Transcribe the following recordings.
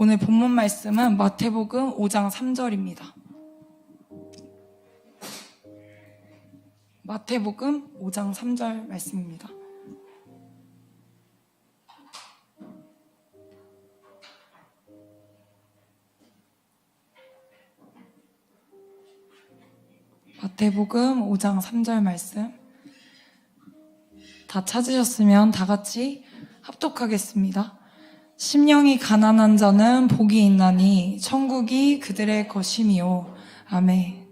오늘 본문 말씀은 마태복음 5장 3절입니다. 마태복음 5장 3절 말씀입니다. 마태복음 5장 3절 말씀 다 찾으셨으면 다 같이 합독하겠습니다. 심령이 가난한 자는 복이 있나니 천국이 그들의 것임이요. 아멘.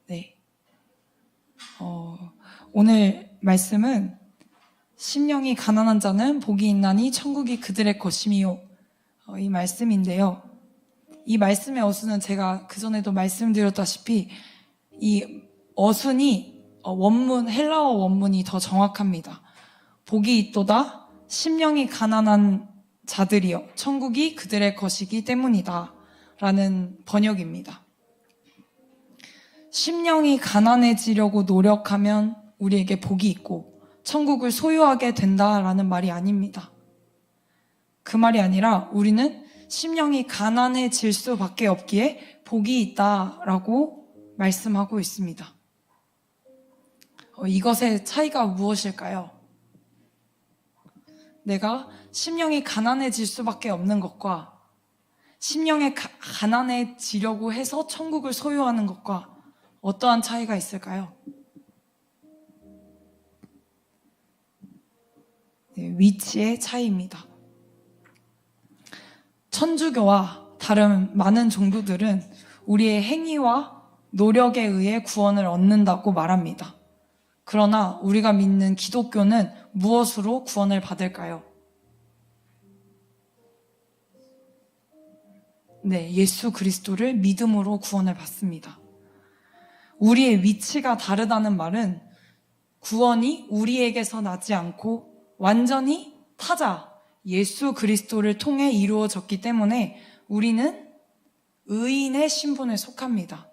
네. 오늘 말씀은 심령이 가난한 자는 복이 있나니 천국이 그들의 것임이요. 이 말씀인데요. 이 말씀의 어순은 제가 그전에도 말씀드렸다시피 이 어순이 헬라어 원문이 더 정확합니다. 복이 있도다 심령이 가난한 자들이여 천국이 그들의 것이기 때문이다 라는 번역입니다. 심령이 가난해지려고 노력하면 우리에게 복이 있고 천국을 소유하게 된다라는 말이 아닙니다. 그 말이 아니라 우리는 심령이 가난해질 수밖에 없기에 복이 있다라고 말씀하고 있습니다. 이것의 차이가 무엇일까요? 내가 심령이 가난해질 수밖에 없는 것과 심령이 가난해지려고 해서 천국을 소유하는 것과 어떠한 차이가 있을까요? 네, 위치의 차이입니다. 천주교와 다른 많은 종교들은 우리의 행위와 노력에 의해 구원을 얻는다고 말합니다. 그러나 우리가 믿는 기독교는 무엇으로 구원을 받을까요? 네, 예수 그리스도를 믿음으로 구원을 받습니다. 우리의 위치가 다르다는 말은 구원이 우리에게서 나지 않고 완전히 타자, 예수 그리스도를 통해 이루어졌기 때문에 우리는 의인의 신분에 속합니다.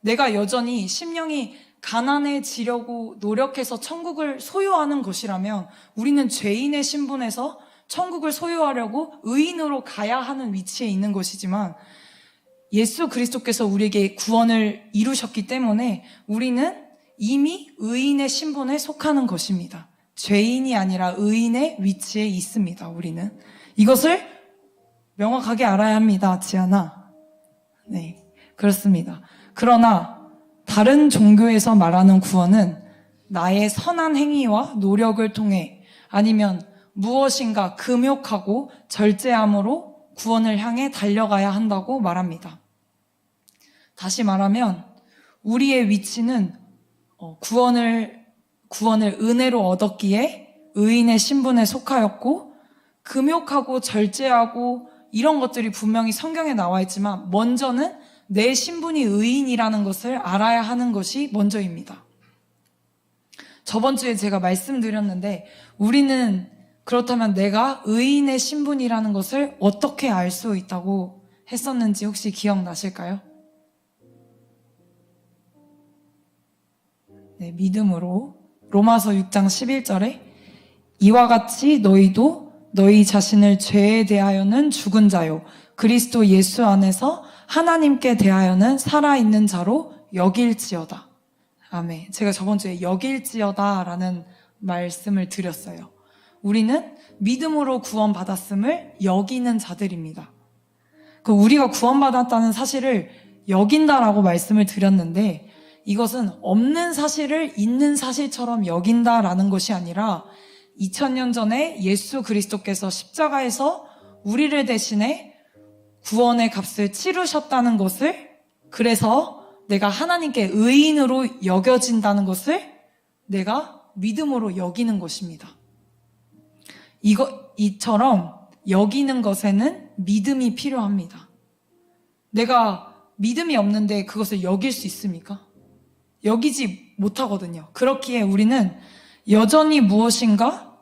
내가 여전히 심령이 가난해지려고 노력해서 천국을 소유하는 것이라면 우리는 죄인의 신분에서 천국을 소유하려고 의인으로 가야 하는 위치에 있는 것이지만 예수 그리스도께서 우리에게 구원을 이루셨기 때문에 우리는 이미 의인의 신분에 속하는 것입니다. 죄인이 아니라 의인의 위치에 있습니다. 우리는 이것을 명확하게 알아야 합니다. 지아나. 네, 그렇습니다. 그러나 다른 종교에서 말하는 구원은 나의 선한 행위와 노력을 통해 아니면 무엇인가 금욕하고 절제함으로 구원을 향해 달려가야 한다고 말합니다. 다시 말하면 우리의 위치는 구원을 은혜로 얻었기에 의인의 신분에 속하였고 금욕하고 절제하고 이런 것들이 분명히 성경에 나와 있지만 먼저는 내 신분이 의인이라는 것을 알아야 하는 것이 먼저입니다. 저번 주에 제가 말씀드렸는데 우리는 그렇다면 내가 의인의 신분이라는 것을 어떻게 알 수 있다고 했었는지 혹시 기억나실까요? 네, 믿음으로 로마서 6장 11절에 이와 같이 너희도 너희 자신을 죄에 대하여는 죽은 자요 그리스도 예수 안에서 하나님께 대하여는 살아있는 자로 여길지어다. 아멘. 제가 저번 주에 여길지어다 라는 말씀을 드렸어요. 우리는 믿음으로 구원받았음을 여기는 자들입니다. 우리가 구원받았다는 사실을 여긴다라고 말씀을 드렸는데 이것은 없는 사실을 있는 사실처럼 여긴다라는 것이 아니라 2000년 전에 예수 그리스도께서 십자가에서 우리를 대신해 구원의 값을 치르셨다는 것을 그래서 내가 하나님께 의인으로 여겨진다는 것을 내가 믿음으로 여기는 것입니다. 이처럼 여기는 것에는 믿음이 필요합니다. 내가 믿음이 없는데 그것을 여길 수 있습니까? 여기지 못하거든요. 그렇기에 우리는 여전히 무엇인가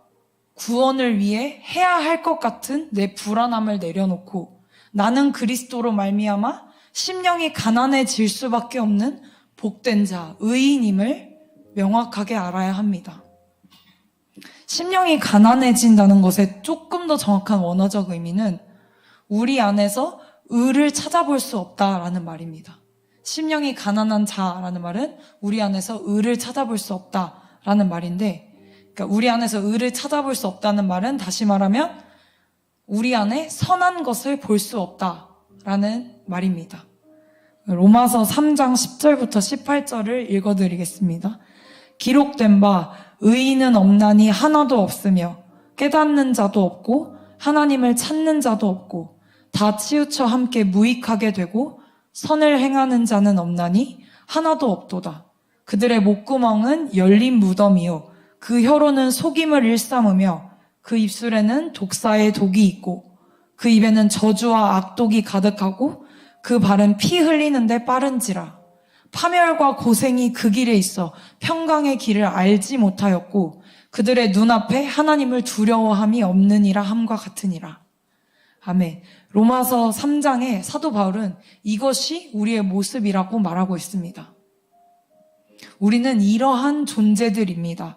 구원을 위해 해야 할 것 같은 내 불안함을 내려놓고 나는 그리스도로 말미암아 심령이 가난해질 수밖에 없는 복된 자, 의인임을 명확하게 알아야 합니다. 심령이 가난해진다는 것의 조금 더 정확한 원어적 의미는 우리 안에서 의를 찾아볼 수 없다라는 말입니다. 심령이 가난한 자라는 말은 우리 안에서 의를 찾아볼 수 없다라는 말인데, 그러니까 우리 안에서 의를 찾아볼 수 없다는 말은 다시 말하면 우리 안에 선한 것을 볼 수 없다라는 말입니다. 로마서 3장 10절부터 18절을 읽어드리겠습니다. 기록된 바 의인은 없나니 하나도 없으며 깨닫는 자도 없고 하나님을 찾는 자도 없고 다 치우쳐 함께 무익하게 되고 선을 행하는 자는 없나니 하나도 없도다. 그들의 목구멍은 열린 무덤이요 그 혀로는 속임을 일삼으며 그 입술에는 독사의 독이 있고 그 입에는 저주와 악독이 가득하고 그 발은 피 흘리는데 빠른지라. 파멸과 고생이 그 길에 있어 평강의 길을 알지 못하였고 그들의 눈앞에 하나님을 두려워함이 없느니라 함과 같으니라. 아멘. 로마서 3장에 사도 바울은 이것이 우리의 모습이라고 말하고 있습니다. 우리는 이러한 존재들입니다.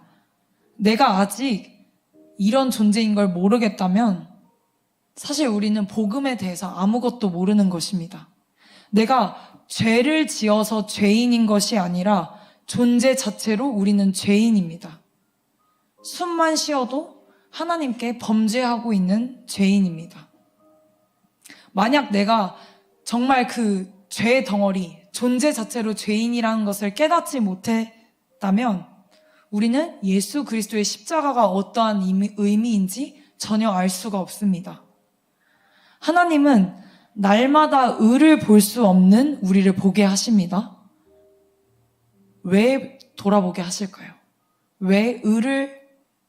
내가 아직 이런 존재인 걸 모르겠다면 사실 우리는 복음에 대해서 아무것도 모르는 것입니다. 내가 죄를 지어서 죄인인 것이 아니라 존재 자체로 우리는 죄인입니다. 숨만 쉬어도 하나님께 범죄하고 있는 죄인입니다. 만약 내가 정말 그 죄의 덩어리, 존재 자체로 죄인이라는 것을 깨닫지 못했다면 우리는 예수 그리스도의 십자가가 어떠한 의미인지 전혀 알 수가 없습니다. 하나님은 날마다 의를 볼 수 없는 우리를 보게 하십니다. 왜 돌아보게 하실까요? 왜 의를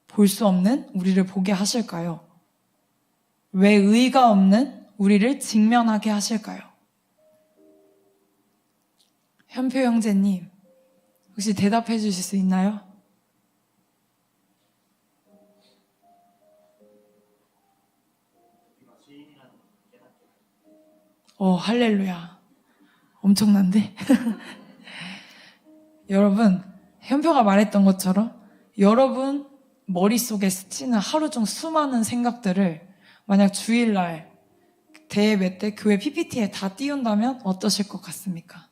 볼 수 없는 우리를 보게 하실까요? 왜 의가 없는 우리를 직면하게 하실까요? 현표 형제님, 혹시 대답해 주실 수 있나요? 할렐루야. 엄청난데? 여러분, 현표가 말했던 것처럼 여러분 머릿속에 스치는 하루 중 수많은 생각들을 만약 주일날 대예배 때 교회 PPT에 다 띄운다면 어떠실 것 같습니까?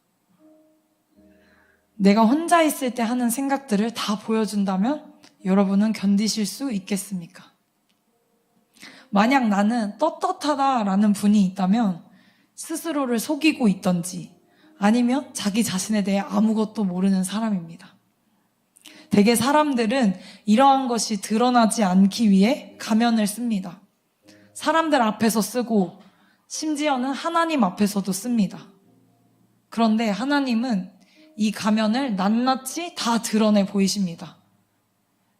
내가 혼자 있을 때 하는 생각들을 다 보여준다면 여러분은 견디실 수 있겠습니까? 만약 나는 떳떳하다라는 분이 있다면 스스로를 속이고 있던지 아니면 자기 자신에 대해 아무것도 모르는 사람입니다. 대개 사람들은 이러한 것이 드러나지 않기 위해 가면을 씁니다. 사람들 앞에서 쓰고 심지어는 하나님 앞에서도 씁니다. 그런데 하나님은 이 가면을 낱낱이 다 드러내 보이십니다.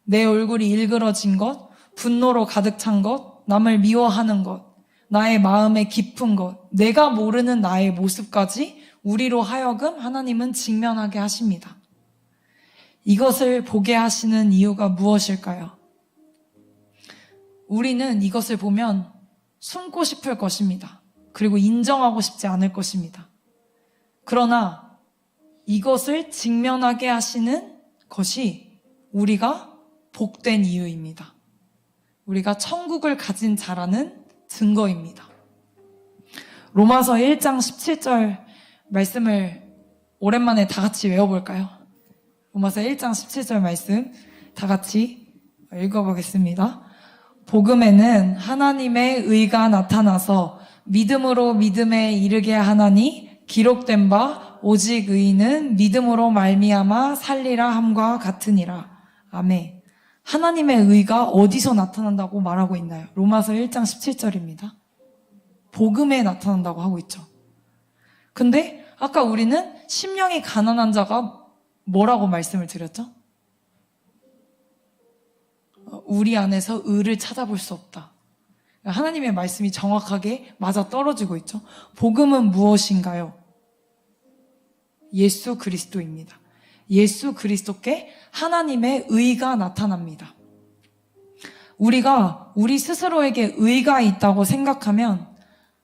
내 얼굴이 일그러진 것, 분노로 가득 찬 것, 남을 미워하는 것, 나의 마음의 깊은 것, 내가 모르는 나의 모습까지 우리로 하여금 하나님은 직면하게 하십니다. 이것을 보게 하시는 이유가 무엇일까요? 우리는 이것을 보면 숨고 싶을 것입니다. 그리고 인정하고 싶지 않을 것입니다. 그러나 이것을 직면하게 하시는 것이 우리가 복된 이유입니다. 우리가 천국을 가진 자라는 증거입니다. 로마서 1장 17절 말씀을 오랜만에 다 같이 외워볼까요? 로마서 1장 17절 말씀 다 같이 읽어보겠습니다. 복음에는 하나님의 의가 나타나서 믿음으로 믿음에 이르게 하나니 기록된 바 오직 의인은 믿음으로 말미암아 살리라 함과 같으니라. 아멘. 하나님의 의가 어디서 나타난다고 말하고 있나요? 로마서 1장 17절입니다. 복음에 나타난다고 하고 있죠. 근데 아까 우리는 심령이 가난한 자가 뭐라고 말씀을 드렸죠? 우리 안에서 의를 찾아볼 수 없다. 하나님의 말씀이 정확하게 맞아 떨어지고 있죠. 복음은 무엇인가요? 예수 그리스도입니다. 예수 그리스도께 하나님의 의가 나타납니다. 우리가 우리 스스로에게 의가 있다고 생각하면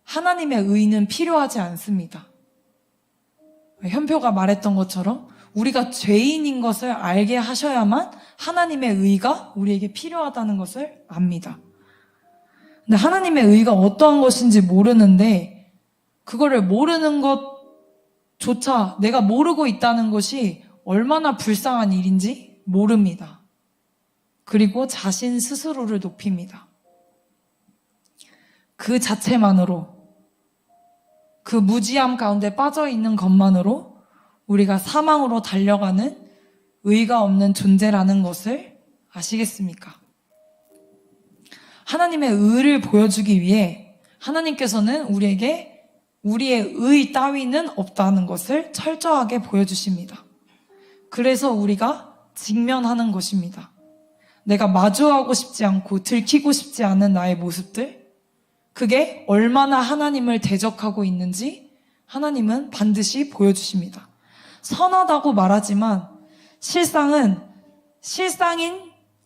하나님의 의는 필요하지 않습니다. 현표가 말했던 것처럼 우리가 죄인인 것을 알게 하셔야만 하나님의 의가 우리에게 필요하다는 것을 압니다. 근데 하나님의 의가 어떠한 것인지 모르는데 그거를 모르는 것조차 내가 모르고 있다는 것이 얼마나 불쌍한 일인지 모릅니다. 그리고 자신 스스로를 높입니다. 그 자체만으로, 그 무지함 가운데 빠져있는 것만으로 우리가 사망으로 달려가는 의가 없는 존재라는 것을 아시겠습니까? 하나님의 의를 보여주기 위해 하나님께서는 우리에게 우리의 의 따위는 없다는 것을 철저하게 보여주십니다. 그래서 우리가 직면하는 것입니다. 내가 마주하고 싶지 않고 들키고 싶지 않은 나의 모습들, 그게 얼마나 하나님을 대적하고 있는지 하나님은 반드시 보여주십니다. 선하다고 말하지만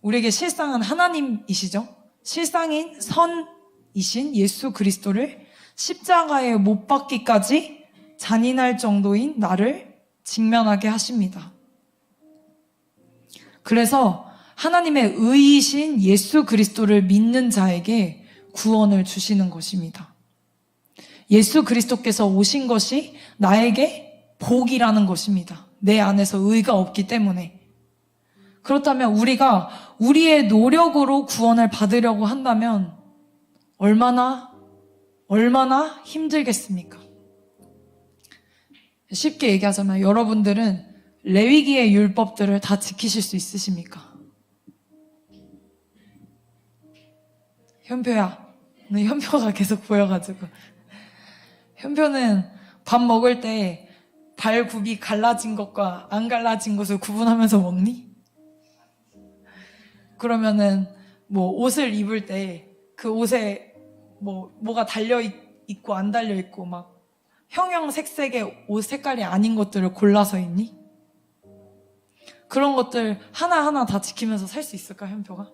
우리에게 실상은 하나님이시죠. 실상인 선이신 예수 그리스도를 십자가에 못 박기까지 잔인할 정도인 나를 직면하게 하십니다. 그래서 하나님의 의이신 예수 그리스도를 믿는 자에게 구원을 주시는 것입니다. 예수 그리스도께서 오신 것이 나에게 복이라는 것입니다. 내 안에서 의가 없기 때문에. 그렇다면 우리가 우리의 노력으로 구원을 받으려고 한다면 얼마나 힘들겠습니까? 쉽게 얘기하자면 여러분들은 레위기의 율법들을 다 지키실 수 있으십니까? 현표야, 오늘 현표가 계속 보여가지고. 현표는 밥 먹을 때 발굽이 갈라진 것과 안 갈라진 것을 구분하면서 먹니? 그러면은 옷을 입을 때 그 옷에 뭐가 달려있고 안 달려있고 막 형형색색의 옷 색깔이 아닌 것들을 골라서 입니? 그런 것들 하나하나 다 지키면서 살 수 있을까, 현표가?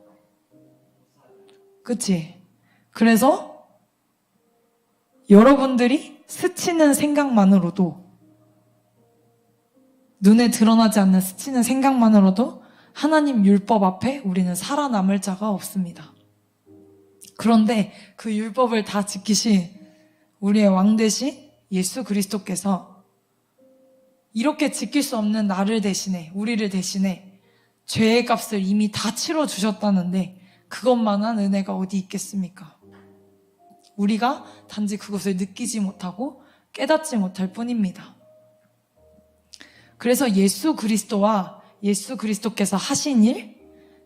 그치? 그래서 여러분들이 스치는 생각만으로도, 눈에 드러나지 않는 스치는 생각만으로도 하나님 율법 앞에 우리는 살아남을 자가 없습니다. 그런데 그 율법을 다 지키신 우리의 왕 대신 예수 그리스도께서 이렇게 지킬 수 없는 나를 대신해, 우리를 대신해 죄의 값을 이미 다 치러주셨다는데 그것만한 은혜가 어디 있겠습니까? 우리가 단지 그것을 느끼지 못하고 깨닫지 못할 뿐입니다. 그래서 예수 그리스도와 예수 그리스도께서 하신 일,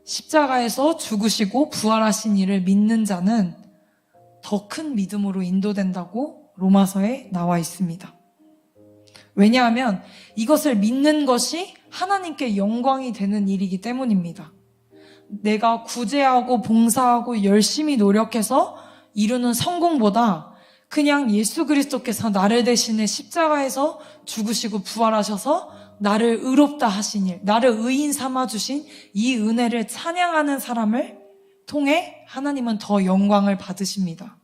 십자가에서 죽으시고 부활하신 일을 믿는 자는 더 큰 믿음으로 인도된다고 로마서에 나와 있습니다. 왜냐하면 이것을 믿는 것이 하나님께 영광이 되는 일이기 때문입니다. 내가 구제하고 봉사하고 열심히 노력해서 이루는 성공보다 그냥 예수 그리스도께서 나를 대신해 십자가에서 죽으시고 부활하셔서 나를 의롭다 하신 일, 나를 의인 삼아주신 이 은혜를 찬양하는 사람을 통해 하나님은 더 영광을 받으십니다.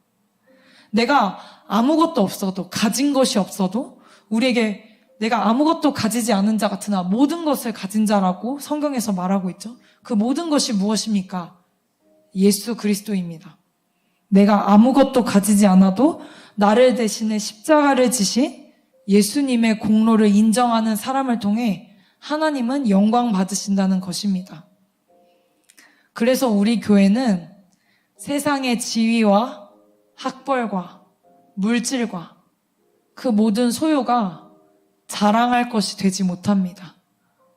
내가 아무것도 없어도, 가진 것이 없어도 우리에게 내가 아무것도 가지지 않은 자 같으나 모든 것을 가진 자라고 성경에서 말하고 있죠. 그 모든 것이 무엇입니까? 예수 그리스도입니다. 내가 아무것도 가지지 않아도 나를 대신해 십자가를 지신 예수님의 공로를 인정하는 사람을 통해 하나님은 영광 받으신다는 것입니다. 그래서 우리 교회는 세상의 지위와 학벌과 물질과 그 모든 소유가 자랑할 것이 되지 못합니다.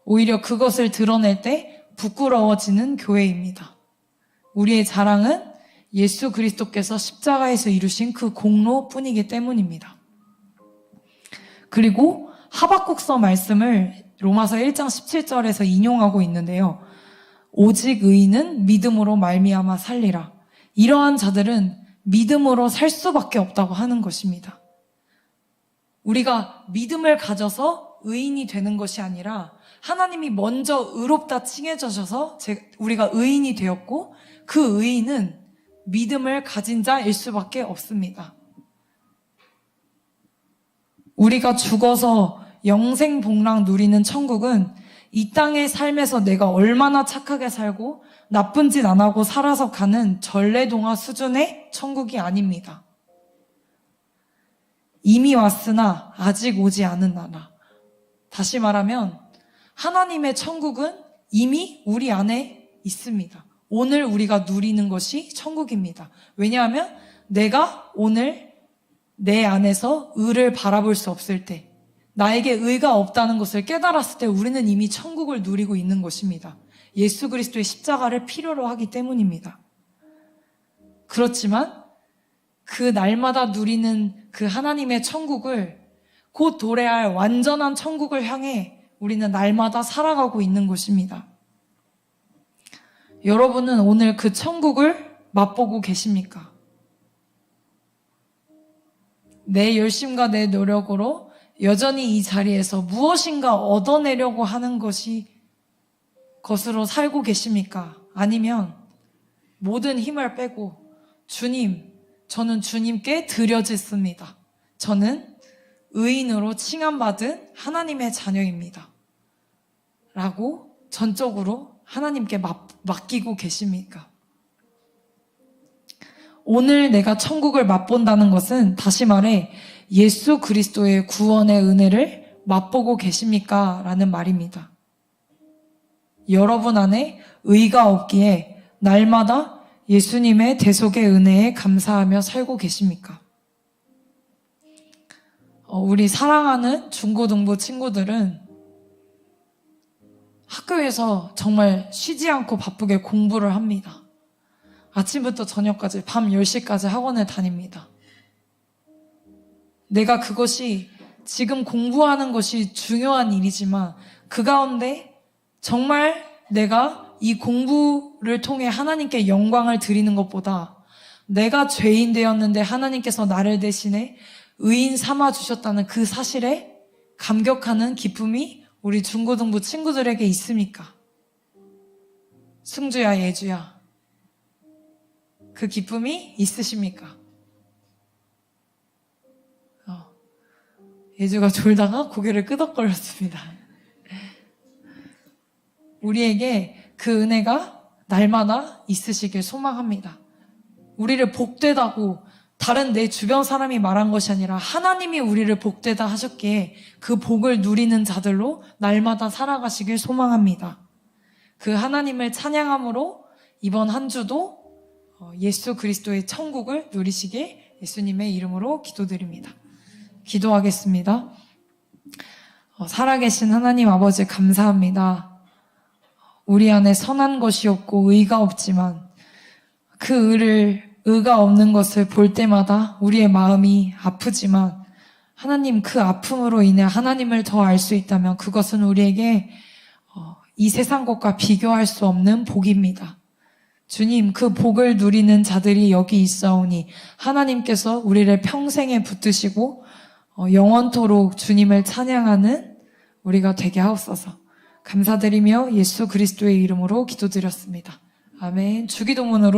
오히려 그것을 드러낼 때 부끄러워지는 교회입니다. 우리의 자랑은 예수 그리스도께서 십자가에서 이루신 그 공로뿐이기 때문입니다. 그리고 하박국서 말씀을 로마서 1장 17절에서 인용하고 있는데요. 오직 의인은 믿음으로 말미암아 살리라. 이러한 자들은 믿음으로 살 수밖에 없다고 하는 것입니다. 우리가 믿음을 가져서 의인이 되는 것이 아니라 하나님이 먼저 의롭다 칭해주셔서 우리가 의인이 되었고 그 의인은 믿음을 가진 자일 수밖에 없습니다. 우리가 죽어서 영생복락 누리는 천국은 이 땅의 삶에서 내가 얼마나 착하게 살고 나쁜 짓 안 하고 살아서 가는 전래동화 수준의 천국이 아닙니다. 이미 왔으나 아직 오지 않은 나라. 다시 말하면 하나님의 천국은 이미 우리 안에 있습니다. 오늘 우리가 누리는 것이 천국입니다. 왜냐하면 내가 오늘 내 안에서 의를 바라볼 수 없을 때, 나에게 의가 없다는 것을 깨달았을 때 우리는 이미 천국을 누리고 있는 것입니다. 예수 그리스도의 십자가를 필요로 하기 때문입니다. 그렇지만 그 날마다 누리는 그 하나님의 천국을, 곧 도래할 완전한 천국을 향해 우리는 날마다 살아가고 있는 것입니다. 여러분은 오늘 그 천국을 맛보고 계십니까? 내 열심과 내 노력으로 여전히 이 자리에서 무엇인가 얻어내려고 하는 것으로 살고 계십니까? 아니면 모든 힘을 빼고 주님, 저는 주님께 드려졌습니다. 저는 의인으로 칭함받은 하나님의 자녀입니다. 라고 전적으로 하나님께 맡기고 계십니까? 오늘 내가 천국을 맛본다는 것은, 다시 말해 예수 그리스도의 구원의 은혜를 맛보고 계십니까? 라는 말입니다. 여러분 안에 의가 없기에 날마다 예수님의 대속의 은혜에 감사하며 살고 계십니까? 우리 사랑하는 중고등부 친구들은 학교에서 정말 쉬지 않고 바쁘게 공부를 합니다. 아침부터 저녁까지 밤 10시까지 학원을 다닙니다. 내가 그것이 지금 공부하는 것이 중요한 일이지만 그 가운데 정말 내가 이 공부를 통해 하나님께 영광을 드리는 것보다 내가 죄인 되었는데 하나님께서 나를 대신해 의인 삼아 주셨다는 그 사실에 감격하는 기쁨이 우리 중고등부 친구들에게 있습니까? 승주야, 예주야, 그 기쁨이 있으십니까? 예주가 졸다가 고개를 끄덕거렸습니다. 우리에게 그 은혜가 날마다 있으시길 소망합니다. 우리를 복되다고 다른 내 주변 사람이 말한 것이 아니라 하나님이 우리를 복되다 하셨기에 그 복을 누리는 자들로 날마다 살아가시길 소망합니다. 그 하나님을 찬양함으로 이번 한 주도 예수 그리스도의 천국을 누리시길 예수님의 이름으로 기도드립니다. 기도하겠습니다. 살아계신 하나님 아버지, 감사합니다. 우리 안에 선한 것이 없고 의가 없지만 그 의가 없는 것을 볼 때마다 우리의 마음이 아프지만, 하나님, 그 아픔으로 인해 하나님을 더 알 수 있다면 그것은 우리에게 이 세상 것과 비교할 수 없는 복입니다. 주님, 그 복을 누리는 자들이 여기 있사오니 하나님께서 우리를 평생에 붙드시고 영원토록 주님을 찬양하는 우리가 되게 하옵소서. 감사드리며 예수 그리스도의 이름으로 기도드렸습니다. 아멘. 주기도문으로